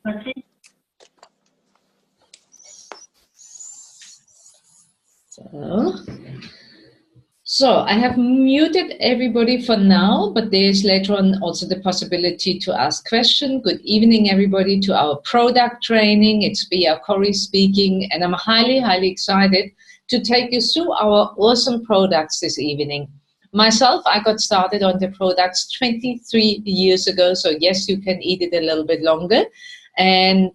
Okay. So I have muted everybody for now, but there's later on also the possibility to ask questions. Good evening, everybody, to our product training. It's Bea Corrie speaking, and I'm highly, highly excited to take you through our awesome products this evening. Myself, I got started on the products 23 years ago, so yes, you can eat it a little bit longer. And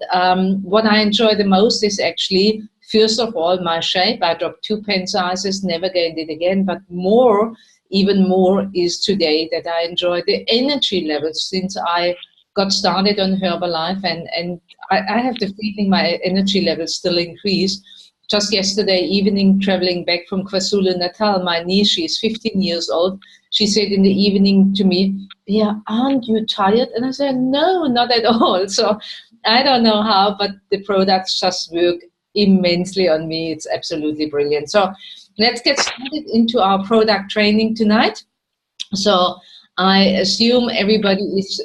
what I enjoy the most is actually, first of all, my shape. I dropped 2 pen sizes, never gained it again, but more, even more, is today that I enjoy the energy levels since I got started on Herbalife, and I have the feeling my energy levels still increase. Just yesterday evening, traveling back from KwaZulu-Natal, my niece, she's 15 years old, she said in the evening to me, "Yeah, aren't you tired?" And I said, "No, not at all." So I don't know how, but the products just work immensely on me. It's absolutely brilliant. So let's get started into our product training tonight. So I assume everybody is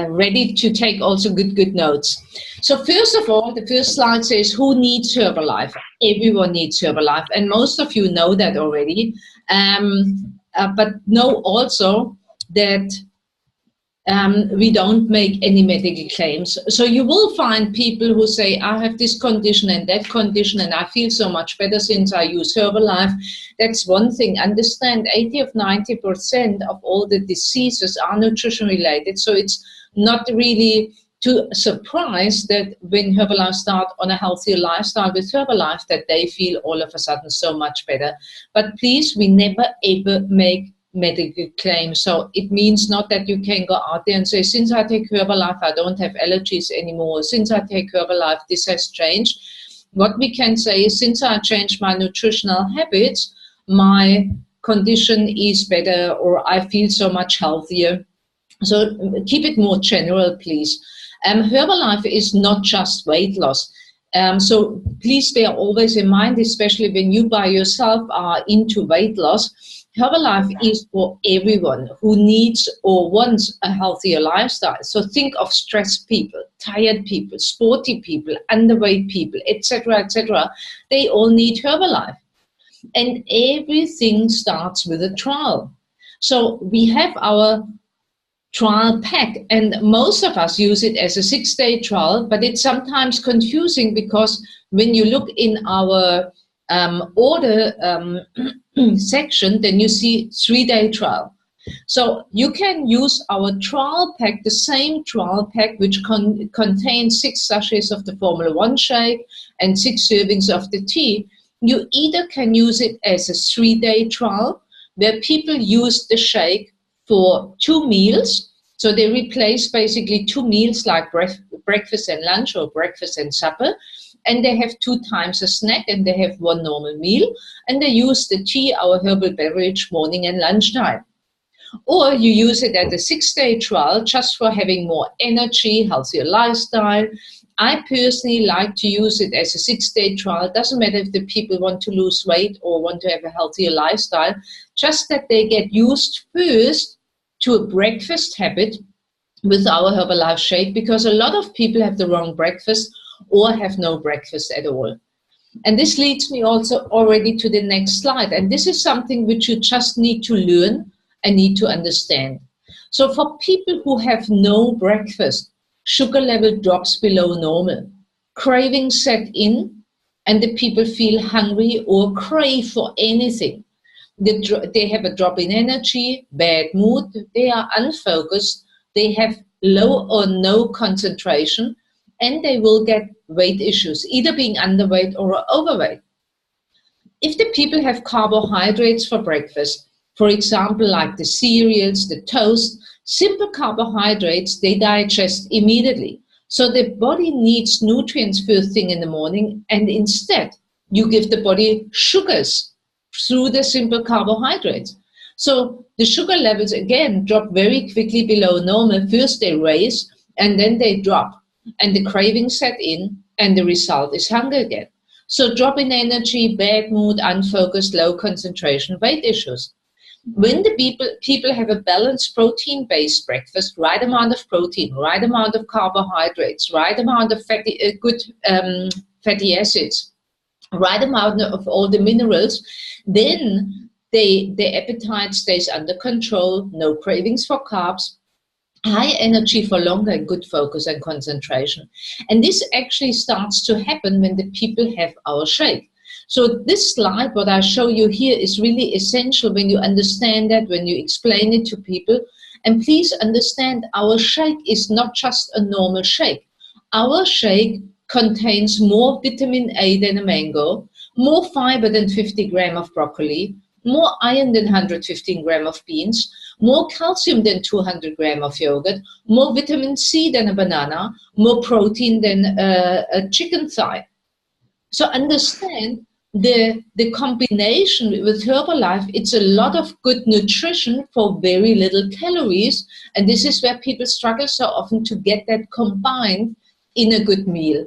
ready to take also good notes. So first of all, the first slide says, who needs Herbalife? Everyone needs Herbalife, and most of you know that already. But know also that we don't make any medical claims. So you will find people who say, I have this condition and that condition, and I feel so much better since I use Herbalife. That's one thing. Understand 80 or 90% of all the diseases are nutrition related. So it's not really too surprised that when Herbalife start on a healthier lifestyle with Herbalife, that they feel all of a sudden so much better. But please, we never ever make medical claims. So it means not that you can go out there and say, since I take Herbalife, I don't have allergies anymore. Since I take Herbalife, this has changed. What we can say is, since I changed my nutritional habits, my condition is better, or I feel so much healthier. So keep it more general, please. Herbalife is not just weight loss. So please bear always in mind, especially when you by yourself are into weight loss, Herbalife is for everyone who needs or wants a healthier lifestyle. So think of stressed people, tired people, sporty people, underweight people, etc., etc. They all need Herbalife. And everything starts with a trial. So we have our trial pack, and most of us use it as a 6-day trial, but it's sometimes confusing because when you look in our order section, then you see 3-day trial. So you can use our trial pack, the same trial pack, which contains 6 sachets of the Formula 1 shake and 6 servings of the tea. You either can use it as a 3-day trial where people use the shake for 2 meals. So they replace basically 2 meals like breakfast and lunch, or breakfast and supper. And they have 2 times a snack, and they have 1 normal meal. And they use the tea, our herbal beverage, morning and lunchtime. Or you use it at a 6-day trial just for having more energy, healthier lifestyle. I personally like to use it as a 6-day trial. It doesn't matter if the people want to lose weight or want to have a healthier lifestyle, just that they get used first to a breakfast habit with our Herbalife shake, because a lot of people have the wrong breakfast or have no breakfast at all. And this leads me also already to the next slide. And this is something which you just need to learn and need to understand. So for people who have no breakfast, sugar level drops below normal, cravings set in, and the people feel hungry or crave for anything. They have a drop in energy, bad mood, they are unfocused, they have low or no concentration, and they will get weight issues, either being underweight or overweight. If the people have carbohydrates for breakfast, for example, like the cereals, the toast, simple carbohydrates, they digest immediately. So the body needs nutrients first thing in the morning, and instead you give the body sugars through the simple carbohydrates. So the sugar levels again drop very quickly below normal. First they raise and then they drop, and the cravings set in, and the result is hunger again. So drop in energy, bad mood, unfocused, low concentration, weight issues. When the people have a balanced protein-based breakfast, right amount of protein, right amount of carbohydrates, right amount of good fatty acids, right amount of all the minerals, then their appetite stays under control, no cravings for carbs, high energy for longer, and good focus and concentration. And this actually starts to happen when the people have our shake. So this slide, what I show you here, is really essential when you understand that, when you explain it to people. And please understand, our shake is not just a normal shake. Our shake contains more vitamin A than a mango, more fiber than 50 grams of broccoli, more iron than 115 grams of beans, more calcium than 200 grams of yogurt, more vitamin C than a banana, more protein than a chicken thigh. So understand the combination with Herbalife, it's a lot of good nutrition for very little calories. And this is where people struggle so often to get that combined in a good meal.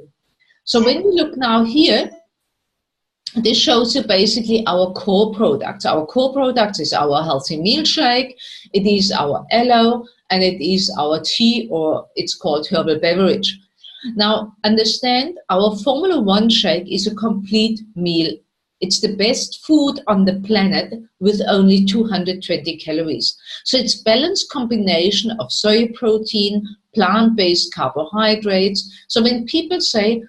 So when we look now here, this shows you basically our core products. Our core products is our healthy meal shake, it is our aloe, and it is our tea, or it's called herbal beverage. Now, understand, our Formula One shake is a complete meal. It's the best food on the planet with only 220 calories. So it's balanced combination of soy protein, plant-based carbohydrates. So when people say,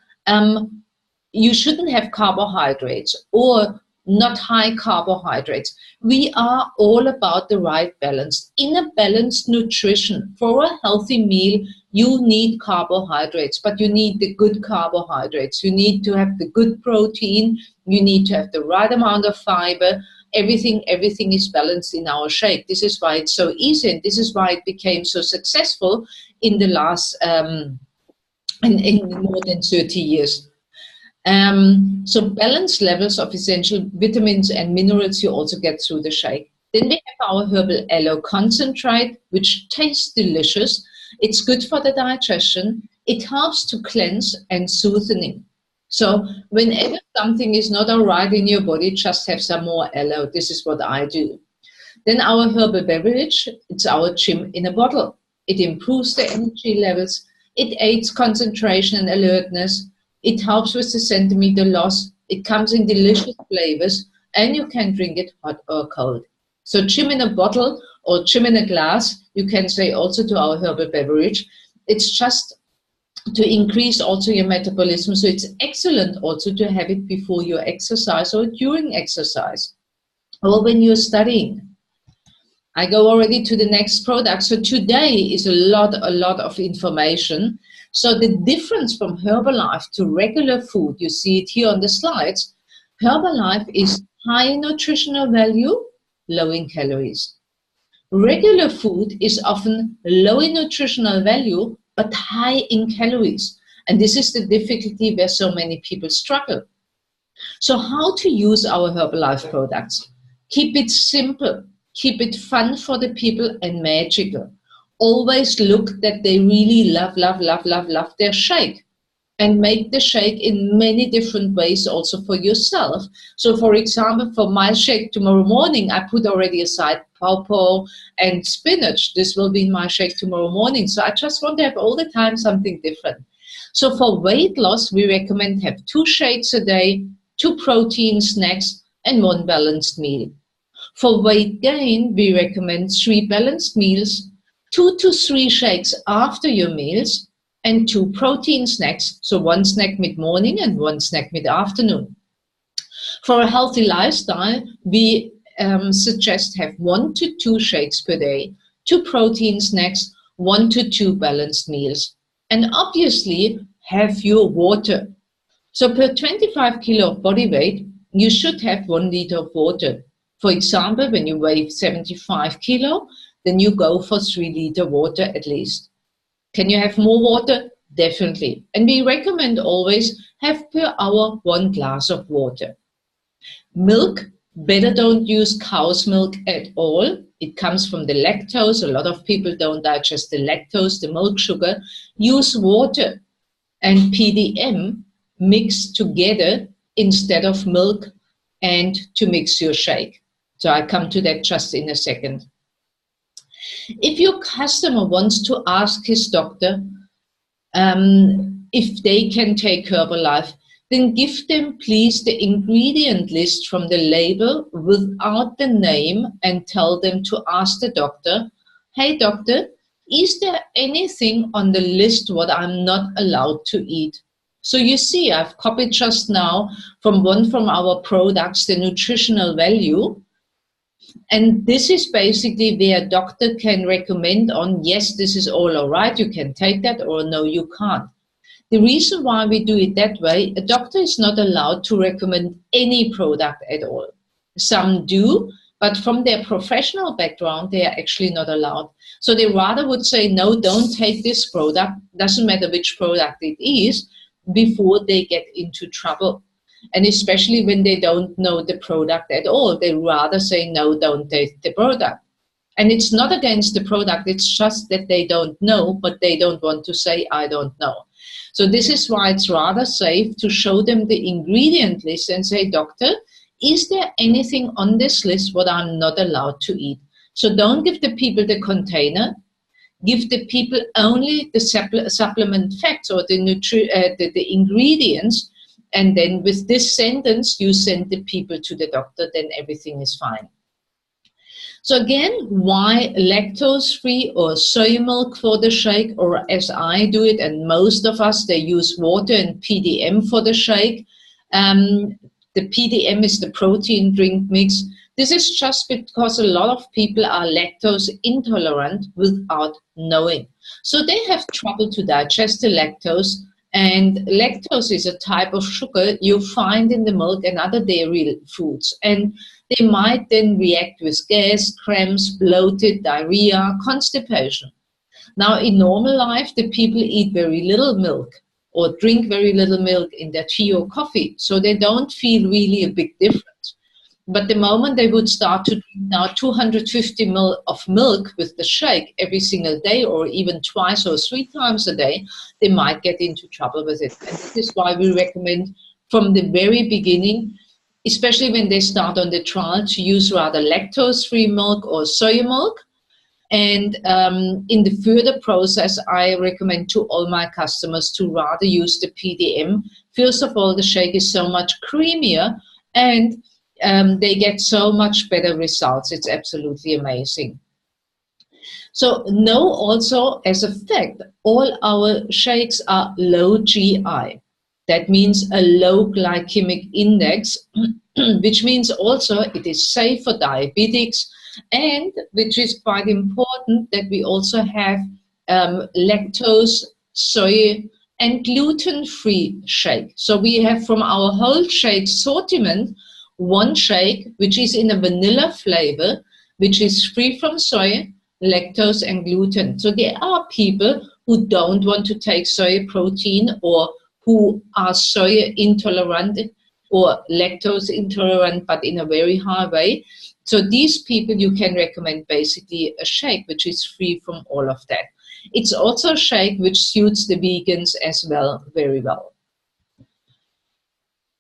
you shouldn't have carbohydrates or not high carbohydrates, we are all about the right balance. In a balanced nutrition, for a healthy meal, you need carbohydrates, but you need the good carbohydrates. You need to have the good protein. You need to have the right amount of fiber. Everything is balanced in our shake. This is why it's so easy, and this is why it became so successful in the last, in more than 30 years. So balanced levels of essential vitamins and minerals you also get through the shake. Then we have our herbal aloe concentrate, which tastes delicious. It's good for the digestion. It helps to cleanse and soothing. So whenever something is not all right in your body, just have some more aloe. This is what I do. Then our herbal beverage, it's our gym in a bottle. It improves the energy levels. It aids concentration and alertness. It helps with the centimeter loss. It comes in delicious flavors, and you can drink it hot or cold. So gym in a bottle or gym in a glass, you can say also to our herbal beverage. It's just to increase also your metabolism. So it's excellent also to have it before your exercise or during exercise or when you're studying. I go already to the next product. So today is a lot of information. So the difference from Herbalife to regular food, you see it here on the slides. Herbalife is high in nutritional value, low in calories. Regular food is often low in nutritional value, but high in calories. And this is the difficulty where so many people struggle. So how to use our Herbalife products? Keep it simple. Keep it fun for the people and magical. Always look that they really love their shake, and make the shake in many different ways also for yourself. So for example, for my shake tomorrow morning, I put already aside pawpaw and spinach. This will be my shake tomorrow morning. So I just want to have all the time something different. So for weight loss, we recommend have 2 shakes a day, 2 protein snacks, and 1 balanced meal. For weight gain, we recommend 3 balanced meals, 2 to 3 shakes after your meals, and 2 protein snacks, so 1 snack mid-morning and 1 snack mid-afternoon. For a healthy lifestyle, we suggest have 1 to 2 shakes per day, 2 protein snacks, 1 to 2 balanced meals. And obviously, have your water. So per 25 kilo of body weight, you should have 1 liter of water. For example, when you weigh 75 kilo, then you go for 3 liter water at least. Can you have more water? Definitely. And we recommend always have per hour 1 glass of water. Milk, better don't use cow's milk at all. It comes from the lactose. A lot of people don't digest the lactose, the milk sugar. Use water and PDM mixed together instead of milk and to mix your shake. So I come to that just in a second. If your customer wants to ask his doctor if they can take Herbalife, then give them please the ingredient list from the label without the name and tell them to ask the doctor, hey doctor, is there anything on the list what I'm not allowed to eat? So you see, I've copied just now from one from our products, the nutritional value. And this is basically where a doctor can recommend on, yes, this is all right, you can take that, or no, you can't. The reason why we do it that way, a doctor is not allowed to recommend any product at all. Some do, but from their professional background, they are actually not allowed. So they rather would say, no, don't take this product, doesn't matter which product it is, before they get into trouble. And especially when they don't know the product at all, they rather say, no, don't take the product. And it's not against the product, it's just that they don't know, but they don't want to say, I don't know. So this is why it's rather safe to show them the ingredient list and say, doctor, is there anything on this list what I'm not allowed to eat? So don't give the people the container, give the people only the supplement facts or the ingredients, and then with this sentence, you send the people to the doctor, then everything is fine. So again, why lactose-free or soy milk for the shake, or as I do it, and most of us, they use water and PDM for the shake. The PDM is the protein drink mix. This is just because a lot of people are lactose intolerant without knowing. So they have trouble to digest the lactose, and lactose is a type of sugar you find in the milk and other dairy foods. And they might then react with gas, cramps, bloated, diarrhea, constipation. Now, in normal life, the people eat very little milk or drink very little milk in their tea or coffee, so they don't feel really a big difference. But the moment they would start to drink now 250 ml of milk with the shake every single day, or even twice or 3 times a day, they might get into trouble with it. And this is why we recommend from the very beginning, especially when they start on the trial, to use rather lactose-free milk or soy milk. And in the further process, I recommend to all my customers to rather use the PDM. First of all, the shake is so much creamier, and they get so much better results. It's absolutely amazing. So know also, as a fact, all our shakes are low GI. That means a low glycemic index, which means also it is safe for diabetics, and which is quite important that we also have lactose, soy, and gluten-free shake. So we have from our whole shake assortment, one shake which is in a vanilla flavor, which is free from soy, lactose, and gluten. So there are people who don't want to take soy protein, or who are soy intolerant or lactose intolerant, but in a very high way. So these people, you can recommend basically a shake which is free from all of that. It's also a shake which suits the vegans as well, very well.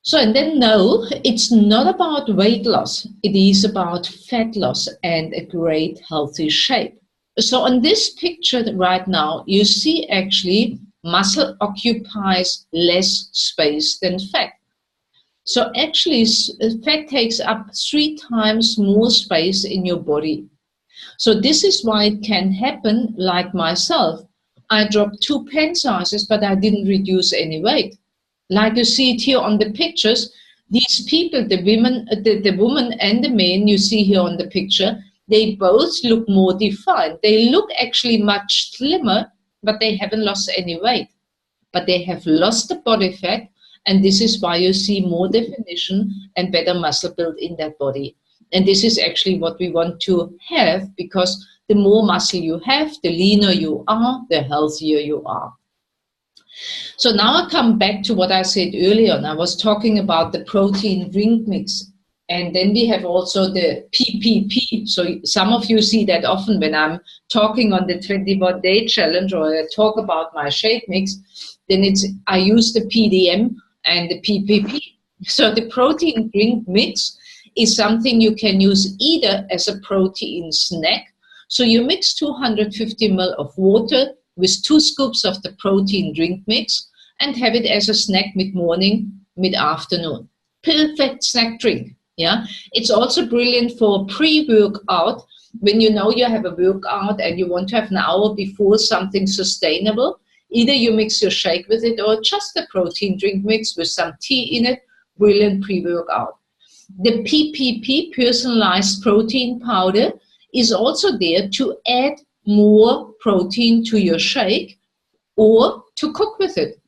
So, and then no, it's not about weight loss. It is about fat loss and a great healthy shape. So on this picture right now, you see actually muscle occupies less space than fat. So actually fat takes up 3 times more space in your body. So this is why it can happen like myself. I dropped 2 pen sizes, but I didn't reduce any weight. Like you see it here on the pictures, these people, the woman and the man you see here on the picture, they both look more defined. They look actually much slimmer, but they haven't lost any weight. But they have lost the body fat, and this is why you see more definition and better muscle build in that body. And this is actually what we want to have, because the more muscle you have, the leaner you are, the healthier you are. So now I come back to what I said earlier, and I was talking about the protein drink mix. And then we have also the PPP. So some of you see that often when I'm talking on the 21-day challenge, or I talk about my shake mix, then I use the PDM and the PPP. So the protein drink mix is something you can use either as a protein snack. So you mix 250 ml of water with 2 scoops of the protein drink mix and have it as a snack mid-morning, mid-afternoon. Perfect snack drink. Yeah, it's also brilliant for pre-workout. When you know you have a workout and you want to have an hour before something sustainable, either you mix your shake with it or just a protein drink mix with some tea in it. Brilliant pre-workout. The PPP, personalized protein powder, is also there to add more protein to your shake or to cook with it.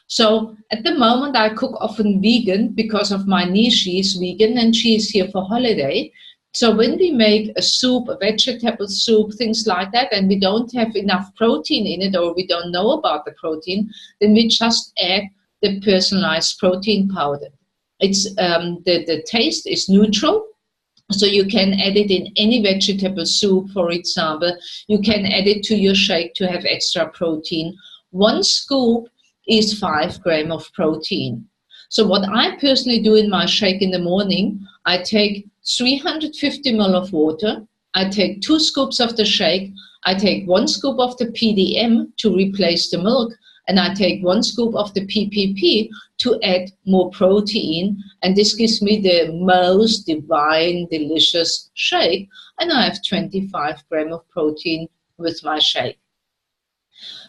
So at the moment I cook often vegan because of my niece. She's vegan and she's here for holiday. So when we make a soup, a vegetable soup, things like that, and we don't have enough protein in it or we don't know about the protein, then we just add the personalized protein powder. It's the taste is neutral. So you can add it in any vegetable soup, for example. You can add it to your shake to have extra protein. 1 scoop is 5 grams of protein. So what I personally do in my shake in the morning, I take 350 ml of water, I take 2 scoops of the shake, I take 1 scoop of the PDM to replace the milk, and I take 1 scoop of the PPP to add more protein, and this gives me the most divine, delicious shake, and I have 25 grams of protein with my shake.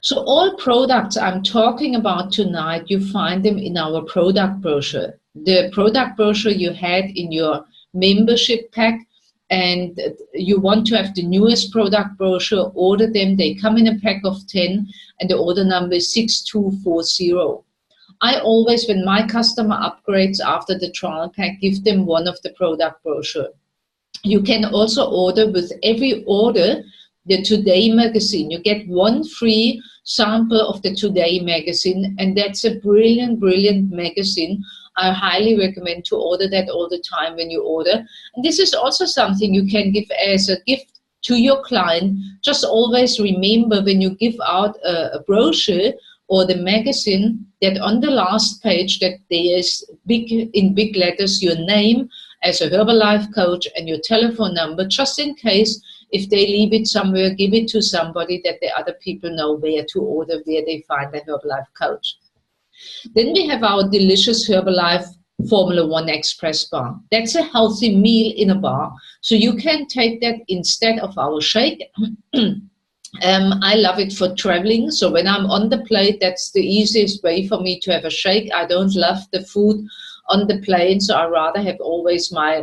So all products I'm talking about tonight, you find them in our product brochure. The product brochure you had in your membership pack, and you want to have the newest product brochure, order them. They come in a pack of 10 and the order number is 6240. I always, when my customer upgrades after the trial pack, give them one of the product brochure. You can also order with every order the Today magazine. You get 1 free sample of the Today magazine, and that's a brilliant, brilliant magazine. I highly recommend to order that all the time when you order. And this is also something you can give as a gift to your client. Just always remember when you give out a brochure or the magazine that on the last page that there is in big letters your name as a Herbalife coach and your telephone number, just in case if they leave it somewhere, give it to somebody that the other people know where to order, where they find the Herbalife coach. Then we have our delicious Herbalife Formula 1 Express bar. That's a healthy meal in a bar. So you can take that instead of our shake. I love it for traveling. So when I'm on the plane, that's the easiest way for me to have a shake. I don't love the food on the plane, so I rather have always my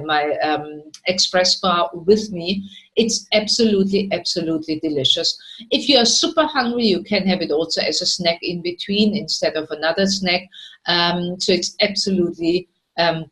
express bar with me. It's absolutely, absolutely delicious. If you are super hungry, you can have it also as a snack in between instead of another snack. So it's absolutely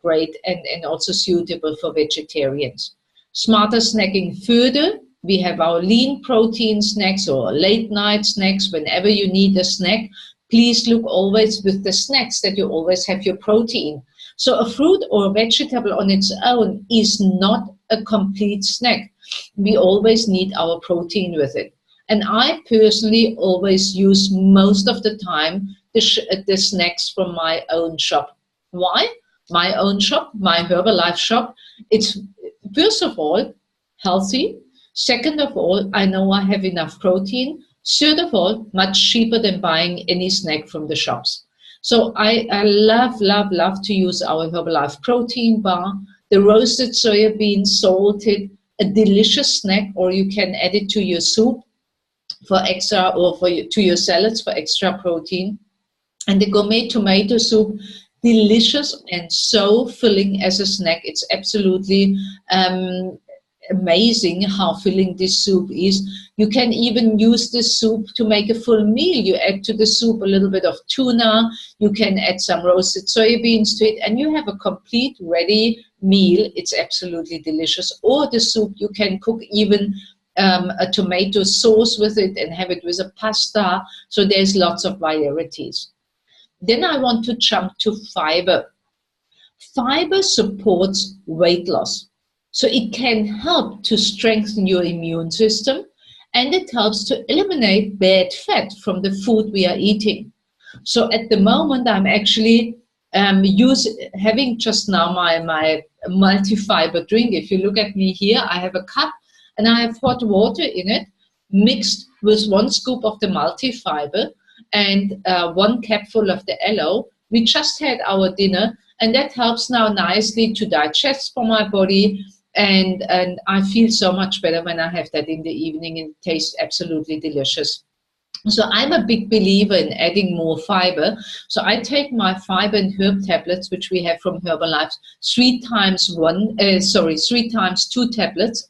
great and also suitable for vegetarians. Smarter snacking further. We have our lean protein snacks or late night snacks. Whenever you need a snack, please look always with the snacks that you always have your protein. So a fruit or a vegetable on its own is not a complete snack. We always need our protein with it. And I personally always use most of the time the snacks from my own shop. Why? My own shop, my Herbalife shop. It's, first of all, healthy. Second of all, I know I have enough protein. Third of all, much cheaper than buying any snack from the shops. So I love, love, love to use our Herbalife protein bar, the roasted soya beans, salted, a delicious snack, or you can add it to your soup for extra, or to your salads for extra protein. And the gourmet tomato soup, delicious and so filling as a snack. It's absolutely amazing how filling this soup is. You can even use this soup to make a full meal. You add to the soup a little bit of tuna, you can add some roasted soybeans to it, and you have a complete ready meal. It's absolutely delicious. Or the soup, you can cook even a tomato sauce with it and have it with a pasta. So there's lots of varieties. Then I want to jump to fiber. Fiber supports weight loss. So it can help to strengthen your immune system, and it helps to eliminate bad fat from the food we are eating. So at the moment, I'm actually having just now my multi-fiber drink. If you look at me here, I have a cup and I have hot water in it mixed with 1 scoop of the multi-fiber and 1 capful of the aloe. We just had our dinner, and that helps now nicely to digest for my body, and I feel so much better when I have that in the evening. It tastes absolutely delicious. So I'm a big believer in adding more fiber. So I take my fiber and herb tablets, which we have from Herbalife, 3 times 2 tablets,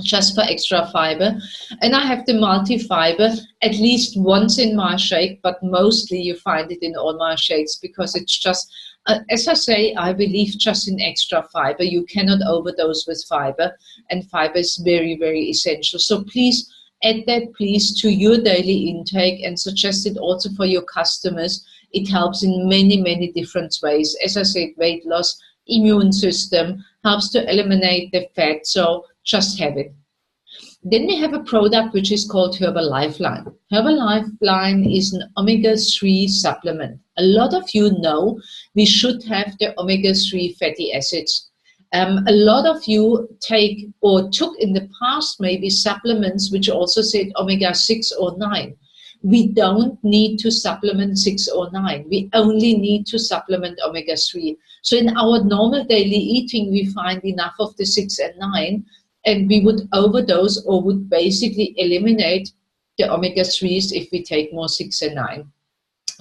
just for extra fiber. And I have the multi-fiber at least once in my shake, but mostly you find it in all my shakes, because it's just, as I say, I believe just in extra fiber. You cannot overdose with fiber, and fiber is very, very essential. So please add that, please, to your daily intake, and suggest it also for your customers. It helps in many, many different ways. As I said, weight loss, immune system, helps to eliminate the fat. So just have it. Then we have a product which is called Herbal Lifeline. Herbal Lifeline is an omega-3 supplement. A lot of you know we should have the omega-3 fatty acids. A lot of you take or took in the past maybe supplements which also said omega-6 or 9. We don't need to supplement 6 or 9. We only need to supplement omega-3. So in our normal daily eating, we find enough of the 6 and 9, and we would overdose or would basically eliminate the omega-3s if we take more 6 and 9.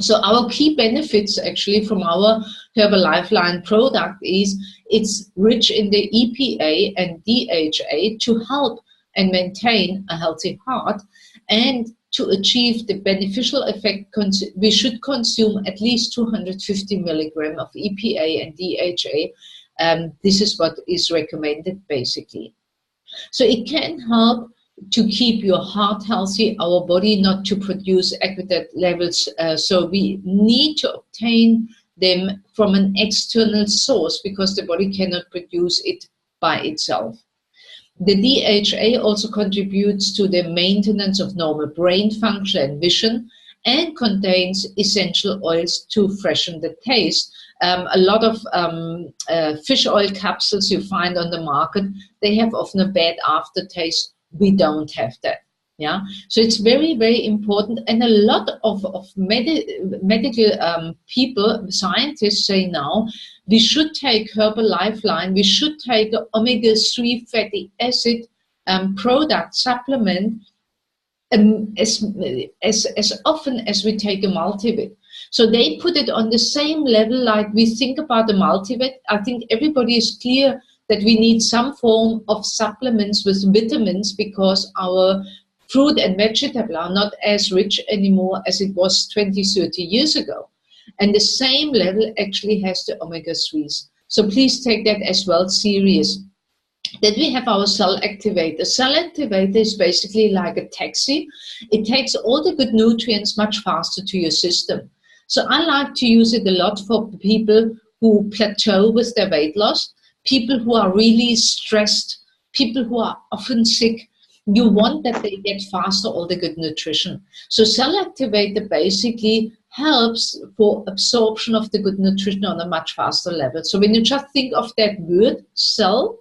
So our key benefits actually from our Herbal Lifeline product is it's rich in the EPA and DHA to help and maintain a healthy heart. And to achieve the beneficial effect, we should consume at least 250 milligrams of EPA and DHA. This is what is recommended basically. So it can help to keep your heart healthy, our body not to produce adequate levels. So we need to obtain them from an external source, because the body cannot produce it by itself. The DHA also contributes to the maintenance of normal brain function and vision, and contains essential oils to freshen the taste. A lot of fish oil capsules you find on the market, they have often a bad aftertaste. We don't have that. Yeah, so it's very, very important. And a lot of medical people, scientists say now, we should take Herbal Lifeline, we should take omega-3 fatty acid product supplement as often as we take a multivit. So they put it on the same level like we think about the multivit. I think everybody is clear that we need some form of supplements with vitamins, because our fruit and vegetable are not as rich anymore as it was 20, 30 years ago. And the same level actually has the omega-3s. So please take that as well serious. Then we have our cell activator. Cell activator is basically like a taxi. It takes all the good nutrients much faster to your system. So I like to use it a lot for people who plateau with their weight loss, people who are really stressed, people who are often sick. You want that they get faster all the good nutrition. So cell activator basically helps for absorption of the good nutrition on a much faster level. So when you just think of that word, cell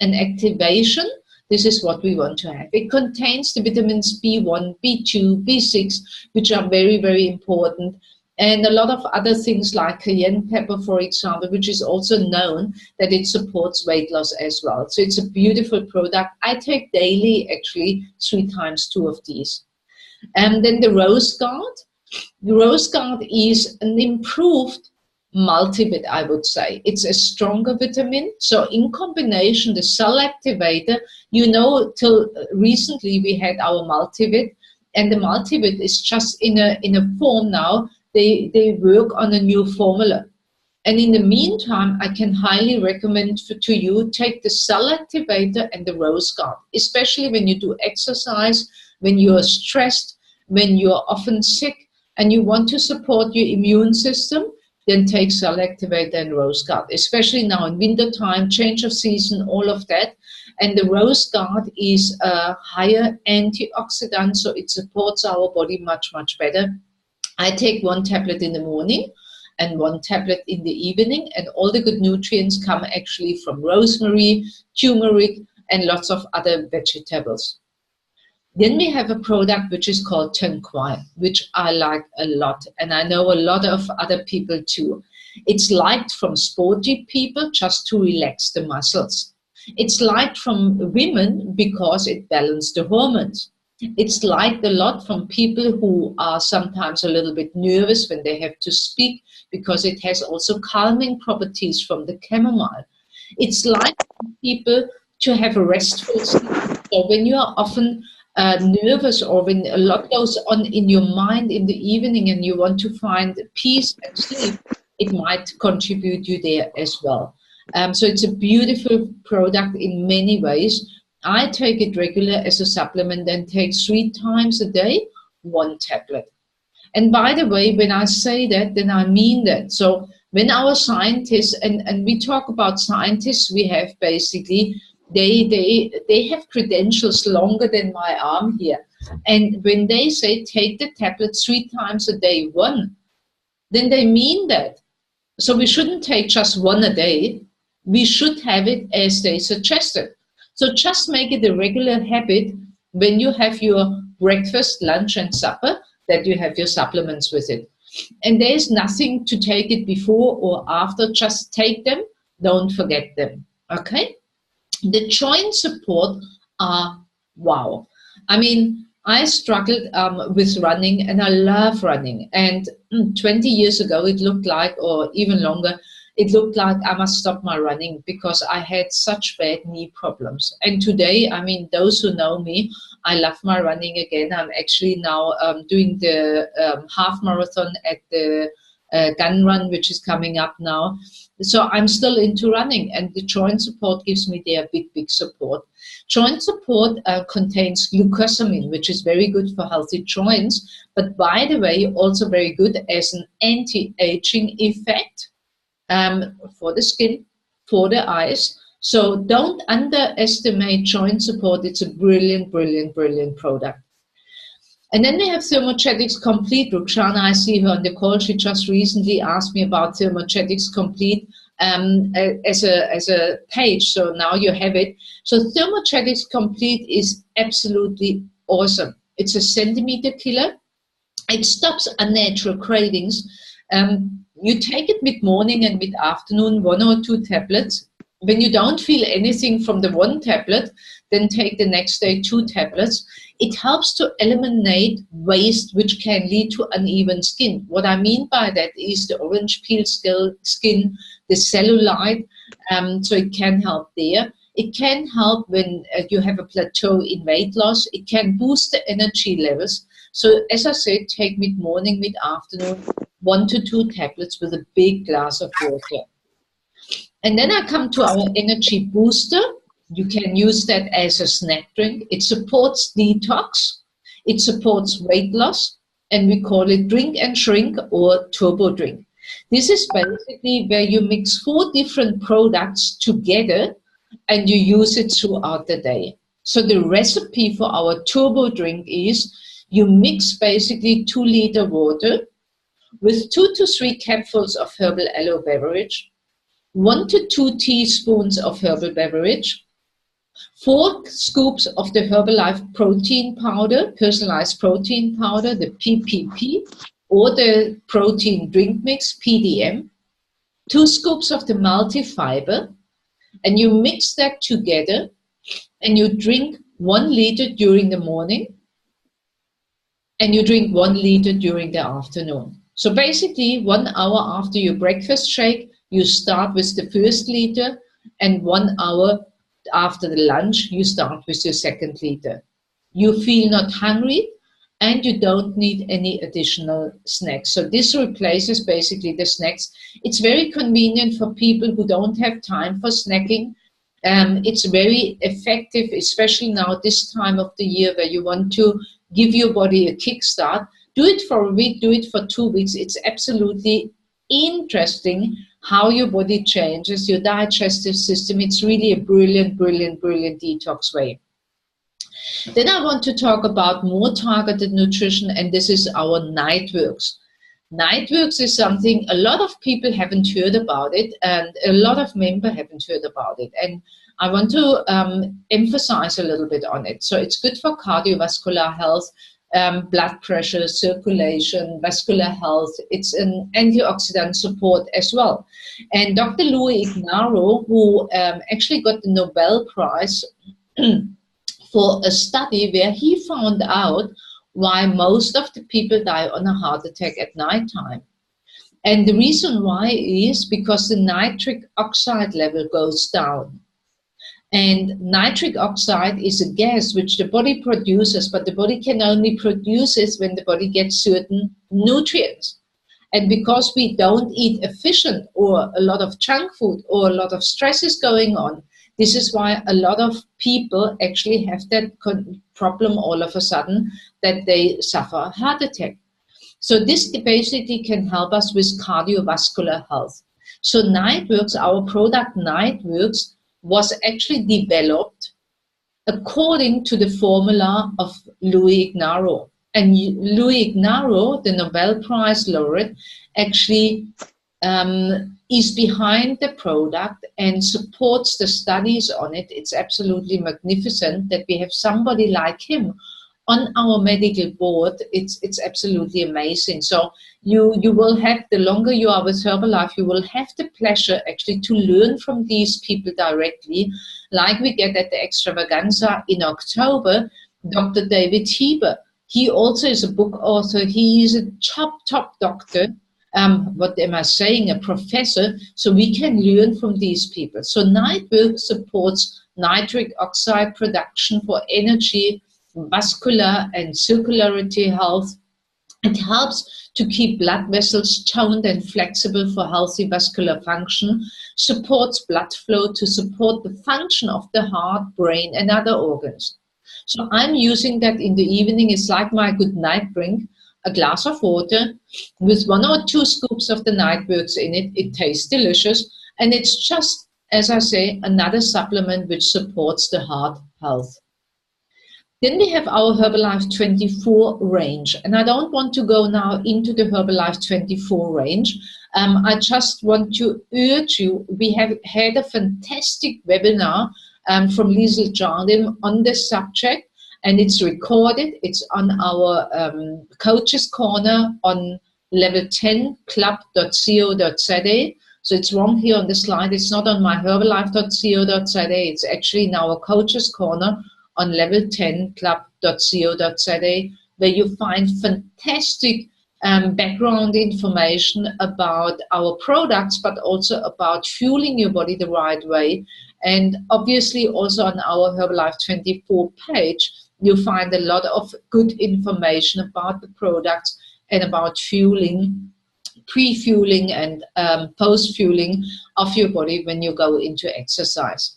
and activation, this is what we want to have. It contains the vitamins B1, B2, B6, which are very, very important. And a lot of other things like cayenne pepper, for example, which is also known that it supports weight loss as well. So it's a beautiful product. I take daily, actually, 3 times 2 of these. And then the Rose Guard. The Rose Guard is an improved multivit, I would say. It's a stronger vitamin. So in combination, the cell activator, you know, till recently we had our multivit, and the multivit is just in a form now. They work on a new formula. And in the meantime, I can highly recommend to you, take the cell activator and the Rose Guard, especially when you do exercise, when you're stressed, when you're often sick, and you want to support your immune system, then take cell activator and Rose Guard, especially now in winter time, change of season, all of that. And the Rose Guard is a higher antioxidant, so it supports our body much, much better. I take 1 tablet in the morning, and 1 tablet in the evening. And all the good nutrients come actually from rosemary, turmeric, and lots of other vegetables. Then we have a product which is called Tenquine, which I like a lot, and I know a lot of other people too. It's liked from sporty people just to relax the muscles. It's liked from women because it balances the hormones. It's liked a lot from people who are sometimes a little bit nervous when they have to speak, because it has also calming properties from the chamomile. It's liked from people to have a restful sleep. So when you are often nervous, or when a lot goes on in your mind in the evening and you want to find peace and sleep, it might contribute you there as well. So it's a beautiful product in many ways. I take it regular as a supplement and take 3 times a day, 1 tablet. And by the way, when I say that, then I mean that. So when our scientists, and we talk about scientists, we have basically, they have credentials longer than my arm here. And when they say take the tablet 3 times a day, 1, then they mean that. So we shouldn't take just 1 a day. We should have it as they suggested. So just make it a regular habit when you have your breakfast, lunch, and supper, that you have your supplements with it. And there's nothing to take it before or after. Just take them. Don't forget them. Okay? The joint support are wow. I mean, I struggled with running, and I love running. And 20 years ago, it looked like, or even longer, it looked like I must stop my running because I had such bad knee problems. And today, I mean, those who know me, I love my running again. I'm actually now doing the half marathon at the Gun Run, which is coming up now. So I'm still into running, and the joint support gives me their big support. Joint support contains glucosamine, which is very good for healthy joints, but by the way, also very good as an anti-aging effect for the skin, for the eyes. So don't underestimate joint support. It's a brilliant product. And then we have Thermogenics Complete. Ruxana, I see her on the call. She just recently asked me about Thermogenics Complete as a page. So now you have it. So Thermogenics Complete is absolutely awesome. It's a centimeter killer. It stops unnatural cravings. You take it mid-morning and mid-afternoon, 1 or 2 tablets. When you don't feel anything from the 1 tablet, then take the next day 2 tablets. It helps to eliminate waste, which can lead to uneven skin. What I mean by that is the orange peel skin, the cellulite, so it can help there. It can help when you have a plateau in weight loss. It can boost the energy levels. So as I said, take mid-morning, mid-afternoon, 1 to 2 tablets with a big glass of water. And then I come to our energy booster. You can use that as a snack drink. It supports detox. It supports weight loss. And we call it drink and shrink, or turbo drink. This is basically where you mix 4 different products together and you use it throughout the day. So the recipe for our turbo drink is you mix basically 2-liter water with 2 to 3 capsules of herbal aloe beverage, 1 to 2 teaspoons of herbal beverage, 4 scoops of the Herbalife protein powder, personalized protein powder, the PPP, or the protein drink mix, PDM, 2 scoops of the multi-fiber, and you mix that together and you drink 1 liter during the morning and you drink 1 liter during the afternoon. So basically 1 hour after your breakfast shake, you start with the first liter, and 1 hour after the lunch, you start with your second liter. You feel not hungry and you don't need any additional snacks. So this replaces basically the snacks. It's very convenient for people who don't have time for snacking. It's very effective, especially now this time of the year where you want to give your body a kickstart. Do it for a week, do it for 2 weeks. It's absolutely interesting how your body changes, your digestive system. It's really a brilliant detox way. Then I want to talk about more targeted nutrition, and this is our Nightworks. Nightworks is something a lot of people haven't heard about it, and a lot of members haven't heard about it. And I want to emphasize a little bit on it. So it's good for cardiovascular health, blood pressure, circulation, vascular health. It's an antioxidant support as well. And Dr. Louis Ignarro, who actually got the Nobel Prize for a study where he found out why most of the people die on a heart attack at nighttime. And the reason why is because the nitric oxide level goes down. And nitric oxide is a gas which the body produces, but the body can only produce it when the body gets certain nutrients. And because we don't eat efficient or a lot of junk food or a lot of stress is going on, this is why a lot of people actually have that problem all of a sudden, that they suffer a heart attack. So this basically can help us with cardiovascular health. So Nightworks, our product Nightworks, was actually developed according to the formula of Louis Ignarro. And Louis Ignarro, the Nobel Prize laureate, actually is behind the product and supports the studies on it. It's absolutely magnificent that we have somebody like him on our medical board. It's absolutely amazing. So you will have, the longer you are with Herbalife, you will have the pleasure actually to learn from these people directly, like we get at the extravaganza in October. Dr. David Heber, he also is a book author. He is a top doctor. What am I saying? A professor. So we can learn from these people. So Nightworks supports nitric oxide production for energy, vascular and circulatory health. It helps to keep blood vessels toned and flexible for healthy vascular function, supports blood flow to support the function of the heart, brain, and other organs. So I'm using that in the evening. It's like my good night drink, a glass of water with 1 or 2 scoops of the Nightworks in it. It tastes delicious, and it's just, as I say, another supplement which supports the heart health. Then we have our Herbalife 24 range, and I don't want to go now into the Herbalife 24 range. I just want to urge you, we have had a fantastic webinar from Liesl Jardim on this subject, and it's recorded. It's on our Coaches Corner on level 10 club.co.za. So it's wrong here on the slide. It's not on my herbalife.co.za. It's actually in our Coaches Corner on level 10 club.co.za, where you find fantastic background information about our products, but also about fueling your body the right way. And obviously also on our Herbalife 24 page, you'll find a lot of good information about the products and about fueling, pre-fueling and post-fueling of your body when you go into exercise.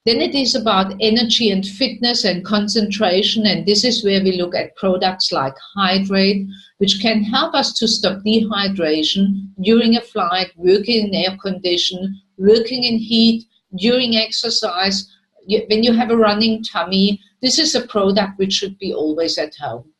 Then it is about energy and fitness and concentration, and this is where we look at products like Hydrate, which can help us to stop dehydration during a flight, working in air condition, working in heat, during exercise, when you have a running tummy. This is a product which should be always at home.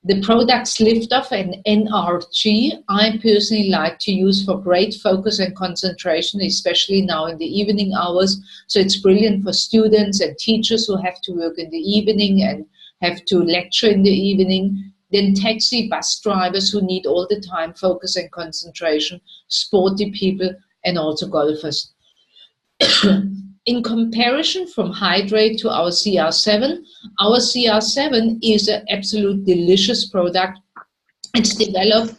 The products Lift-Off and NRG, I personally like to use for great focus and concentration, especially now in the evening hours. So it's brilliant for students and teachers who have to work in the evening and have to lecture in the evening. Then taxi bus drivers who need all the time focus and concentration, sporty people, and also golfers. In comparison from Hydrate to our CR7 is an absolute delicious product. It's developed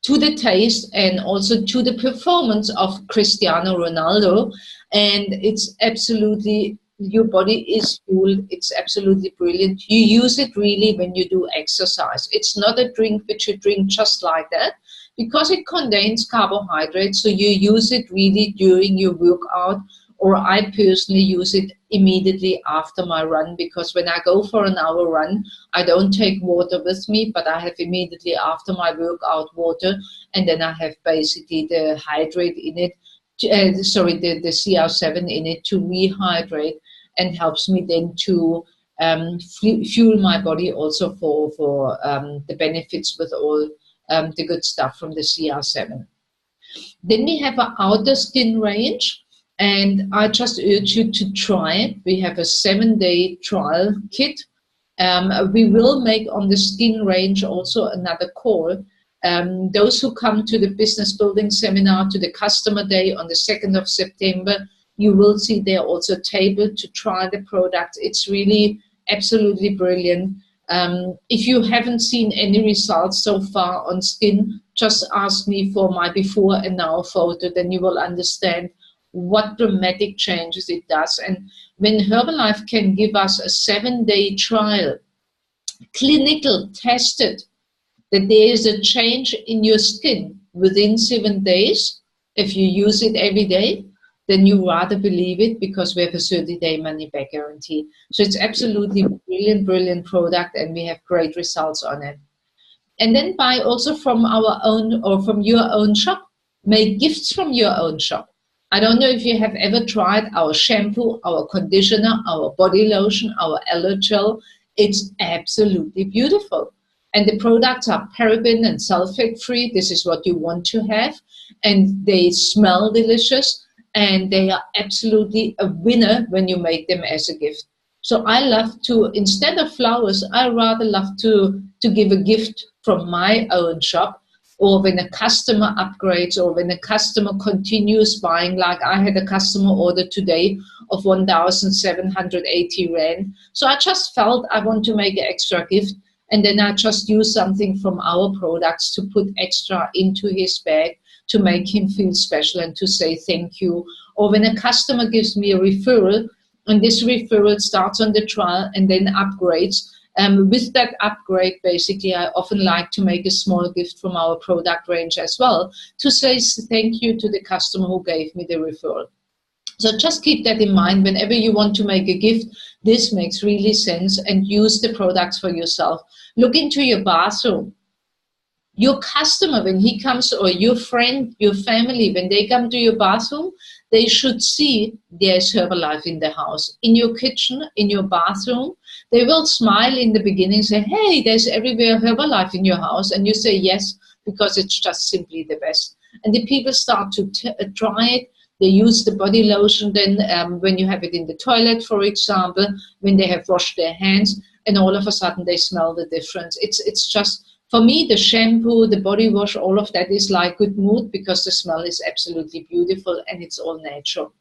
to the taste and also to the performance of Cristiano Ronaldo, and it's absolutely, your body is fueled. It's absolutely brilliant. You use it really when you do exercise. It's not a drink which you drink just like that, because it contains carbohydrates, so you use it really during your workout. Or I personally use it immediately after my run, because when I go for an hour run, I don't take water with me, but I have immediately after my workout water, and then I have basically the Hydrate in it, the CR7 in it to rehydrate, and helps me then to fuel my body also for the benefits with all the good stuff from the CR7. Then we have an outer skin range, and I just urge you to try it. We have a 7-day trial kit. We will make on the skin range also another call. Those who come to the business building seminar, to the customer day on the 2nd of September, you will see there also a table to try the product. It's really absolutely brilliant. If you haven't seen any results so far on skin, just ask me for my before and now photo, then you will understand what dramatic changes it does. And when Herbalife can give us a 7-day trial, clinical, tested, that there is a change in your skin within 7 days, if you use it every day, then you rather believe it, because we have a 30-day money-back guarantee. So it's absolutely brilliant, brilliant product, and we have great results on it. And then buy also from our own or from your own shop. Make gifts from your own shop. I don't know if you have ever tried our shampoo, our conditioner, our body lotion, our aloe gel. It's absolutely beautiful. And the products are paraben and sulfate free. This is what you want to have. And they smell delicious. And they are absolutely a winner when you make them as a gift. So I love to, instead of flowers, I rather love to give a gift from my own shop, or when a customer upgrades, or when a customer continues buying. Like I had a customer order today of 1,780 Rand. So I just felt I want to make an extra gift. And then I just use something from our products to put extra into his bag to make him feel special and to say thank you. Or when a customer gives me a referral, and this referral starts on the trial and then upgrades, with that upgrade, basically, I often like to make a small gift from our product range as well to say thank you to the customer who gave me the referral. So just keep that in mind whenever you want to make a gift. This makes really sense, and use the products for yourself. Look into your bathroom. Your customer, when he comes, or your friend, your family, when they come to your bathroom, they should see there's Herbalife in the house, in your kitchen, in your bathroom. They will smile in the beginning, say, hey, there's everywhere Herbalife in your house. And you say yes, because it's just simply the best. And the people start to try it. They use the body lotion then when you have it in the toilet, for example, when they have washed their hands, and all of a sudden they smell the difference. It's just, for me, the shampoo, the body wash, all of that is like good mood, because the smell is absolutely beautiful and it's all natural.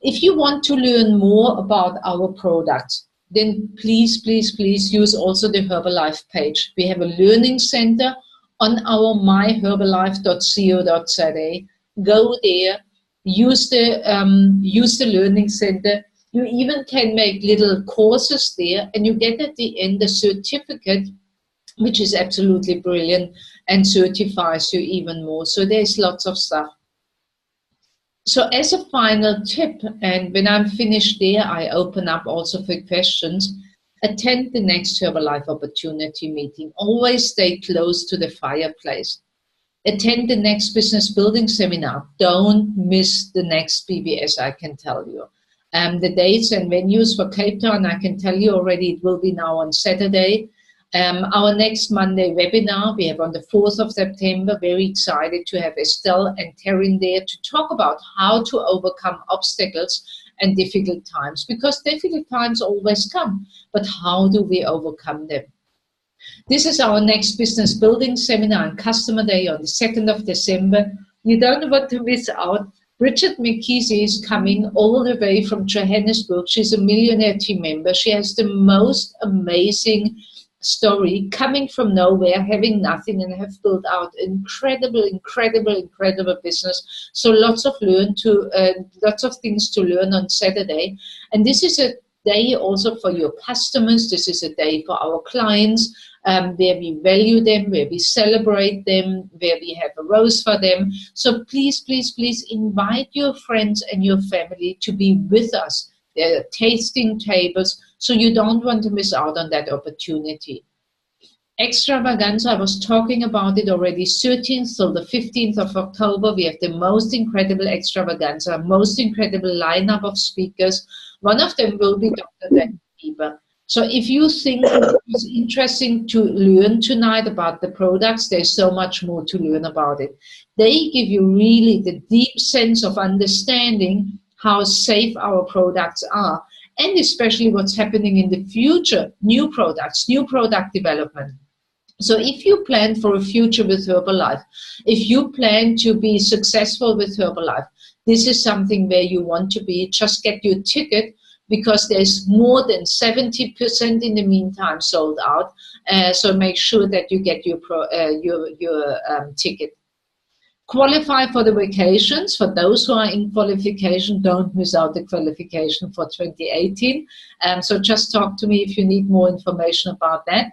If you want to learn more about our products, then please, please, please use also the Herbalife page. We have a learning center on our myherbalife.co.za. Go there, use the learning center. You even can make little courses there, and you get at the end a certificate, which is absolutely brilliant and certifies you even more. So there's lots of stuff. So as a final tip, and when I'm finished there, I open up also for questions. Attend the next Herbalife opportunity meeting. Always stay close to the fireplace. Attend the next business building seminar. Don't miss the next BBS, I can tell you. The dates and venues for Cape Town, I can tell you already, it will be now on Saturday. Our next Monday webinar, we have on the 4th of September. Very excited to have Estelle and Terrin there to talk about how to overcome obstacles and difficult times. Because difficult times always come, but how do we overcome them? This is our next business building seminar and customer day on the 2nd of December. You don't want to miss out. Bridget McKeesey is coming all the way from Johannesburg. She's a millionaire team member. She has the most amazing story, coming from nowhere, having nothing, and have built out incredible business. So lots of things to learn on Saturday. And this is a day also for your customers. This is a day for our clients, where we value them, where we celebrate them, where we have a rose for them. So please, please, please invite your friends and your family to be with us. There are tasting tables, so you don't want to miss out on that opportunity. Extravaganza, I was talking about it already, 13th till the 15th of October. We have the most incredible extravaganza, most incredible lineup of speakers. One of them will be Dr. Dan Bieber. So if you think it's interesting to learn tonight about the products, there's so much more to learn about it. They give you really the deep sense of understanding how safe our products are, and especially what's happening in the future, new products, new product development. So if you plan for a future with Herbalife, if you plan to be successful with Herbalife, this is something where you want to be. Just get your ticket, because there's more than 70% in the meantime sold out. So make sure that you get your ticket. Qualify for the vacations. For those who are in qualification, don't miss out the qualification for 2018. So just talk to me if you need more information about that.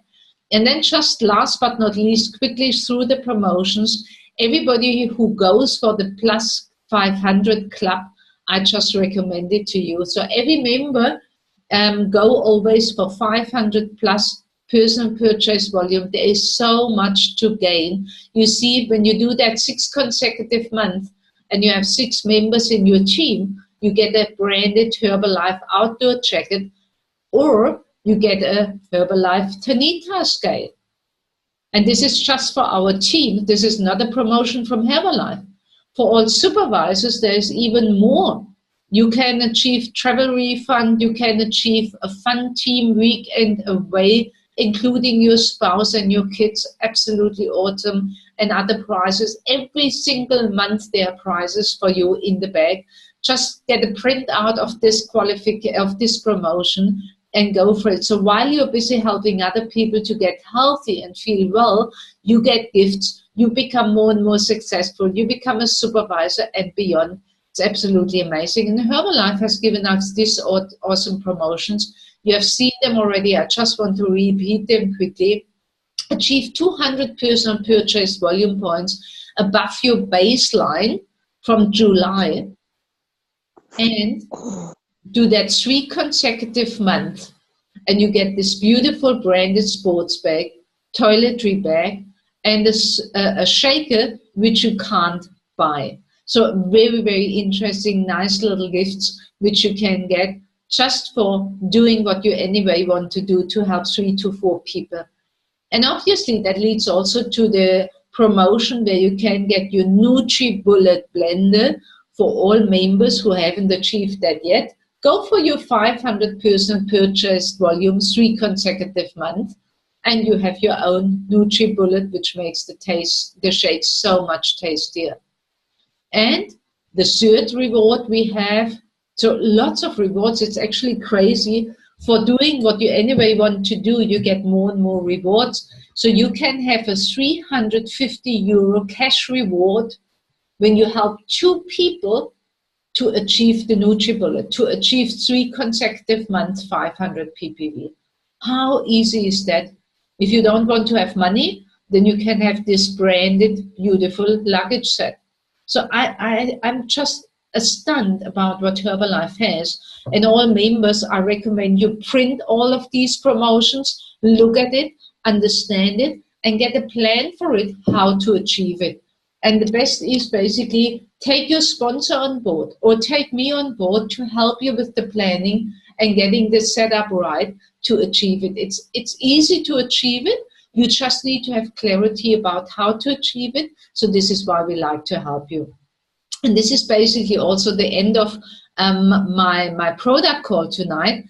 And then just last but not least, quickly through the promotions, everybody who goes for the plus 500 club, I just recommend it to you. So every member go always for 500 plus personal purchase volume. There is so much to gain. You see, when you do that 6 consecutive months and you have 6 members in your team, you get a branded Herbalife outdoor jacket, or you get a Herbalife Tanita scale. And this is just for our team. This is not a promotion from Herbalife. For all supervisors, there's even more. You can achieve travel refund. You can achieve a fun team weekend away, including your spouse and your kids. Absolutely awesome. And other prizes. Every single month there are prizes for you in the bag. Just get a print out of this promotion and go for it. So while you're busy helping other people to get healthy and feel well, you get gifts. You become more and more successful. You become a supervisor and beyond. It's absolutely amazing. And Herbalife has given us these awesome promotions. You have seen them already. I just want to repeat them quickly. Achieve 200 personal purchase volume points above your baseline from July. And do that 3 consecutive months. And you get this beautiful branded sports bag, toiletry bag, and a shaker which you can't buy. So very, very interesting, nice little gifts which you can get just for doing what you anyway want to do to help 3 to 4 people. And obviously that leads also to the promotion where you can get your NutriBullet blender for all members who haven't achieved that yet. Go for your 500 personal purchase volume, 3 consecutive months, and you have your own NutriBullet, which makes the shake so much tastier. And the third reward we have, so lots of rewards. It's actually crazy. For doing what you anyway want to do, you get more and more rewards. So you can have a 350 euro cash reward when you help 2 people to achieve the NutriBullet, to achieve 3 consecutive months, 500 ppv. How easy is that? If you don't want to have money, then you can have this branded, beautiful luggage set. So I'm just stunned about what Herbalife has. And all members, I recommend you print all of these promotions, look at it, understand it, and get a plan for it, how to achieve it. And the best is basically take your sponsor on board or take me on board to help you with the planning and getting the setup right to achieve it. It's easy to achieve it. You just need to have clarity about how to achieve it. So this is why we like to help you. And this is basically also the end of my product call tonight.